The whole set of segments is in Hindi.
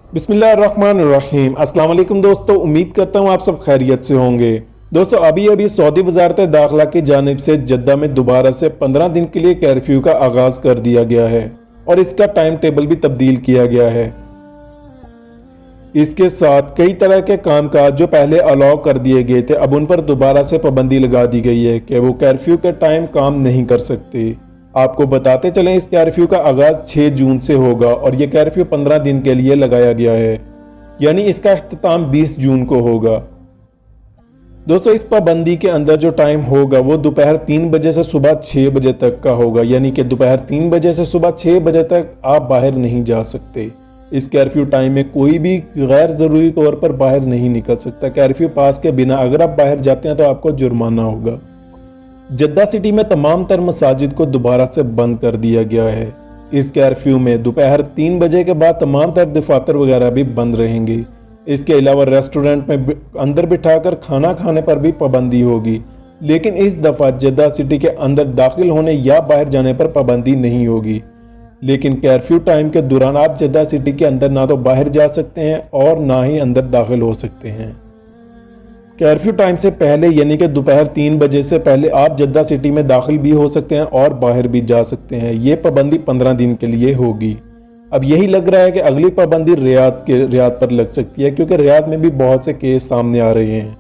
बिस्मिल्लाहिर्रहमानिर्रहीम। अस्सलाम वालेकुम दोस्तों, उम्मीद करता हूँ आप सब खैरियत से होंगे। दोस्तों अभी सऊदी वजारत दाखिला की जानिब से जद्दा में दोबारा से 15 दिन के लिए कर्फ्यू का आगाज़ कर दिया गया है और इसका टाइम टेबल भी तब्दील किया गया है। इसके साथ कई तरह के कामकाज जो पहले अलाउ कर दिए गए थे, अब उन पर दोबारा से पाबंदी लगा दी गई है कि वो कर्फ्यू के टाइम काम नहीं कर सकते। आपको बताते चलें, इस कर्फ्यू का आगाज़ 6 जून से होगा और ये कर्फ्यू 15 दिन के लिए लगाया गया है, यानी इसका अख्ताम 20 जून को होगा। दोस्तों इस पाबंदी के अंदर जो टाइम होगा वो दोपहर 3 बजे से सुबह 6 बजे तक का होगा, यानी कि दोपहर 3 बजे से सुबह 6 बजे तक आप बाहर नहीं जा सकते। इस कर्फ्यू टाइम में कोई भी गैर ज़रूरी तौर पर बाहर नहीं निकल सकता। कर्फ्यू पास के बिना अगर आप बाहर जाते हैं तो आपको जुर्माना होगा। जद्दा सिटी में तमाम तर मसाजिद को दोबारा से बंद कर दिया गया है। इस कर्फ्यू में दोपहर 3 बजे के बाद तमाम तर दफातर वगैरह भी बंद रहेंगे। इसके अलावा रेस्टोरेंट में अंदर बिठाकर खाना खाने पर भी पाबंदी होगी, लेकिन इस दफ़ा जद्दा सिटी के अंदर दाखिल होने या बाहर जाने पर पाबंदी नहीं होगी। लेकिन कर्फ्यू टाइम के दौरान आप जद्दा सिटी के अंदर ना तो बाहर जा सकते हैं और ना ही अंदर दाखिल हो सकते हैं। कर्फ्यू टाइम से पहले यानी कि दोपहर 3 बजे से पहले आप जद्दा सिटी में दाखिल भी हो सकते हैं और बाहर भी जा सकते हैं। ये पाबंदी 15 दिन के लिए होगी। अब यही लग रहा है कि अगली पाबंदी रियाद पर लग सकती है, क्योंकि रियाद में भी बहुत से केस सामने आ रहे हैं।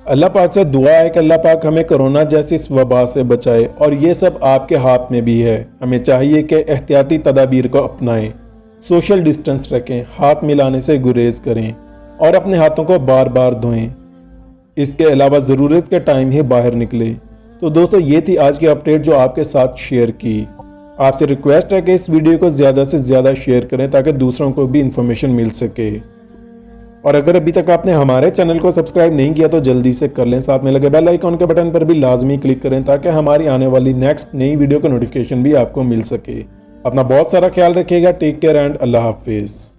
अल्लाह पाक से दुआ है कि अल्लाह पाक हमें कोरोना जैसी इस वबा से बचाए, और ये सब आपके हाथ में भी है। हमें चाहिए कि एहतियाती तदाबीर को अपनाएं, सोशल डिस्टेंस रखें, हाथ मिलाने से गुरेज करें और अपने हाथों को बार बार धोएं। इसके अलावा ज़रूरत के टाइम ही बाहर निकले। तो दोस्तों ये थी आज की अपडेट जो आपके साथ शेयर की। आपसे रिक्वेस्ट है कि इस वीडियो को ज़्यादा से ज़्यादा शेयर करें ताकि दूसरों को भी इंफॉर्मेशन मिल सके। और अगर अभी तक आपने हमारे चैनल को सब्सक्राइब नहीं किया तो जल्दी से कर लें। साथ में लगे बेल आइकॉन के बटन पर भी लाजमी क्लिक करें ताकि हमारी आने वाली नेक्स्ट नई वीडियो का नोटिफिकेशन भी आपको मिल सके। अपना बहुत सारा ख्याल रखिएगा। टेक केयर एंड अल्लाह हाफिज़।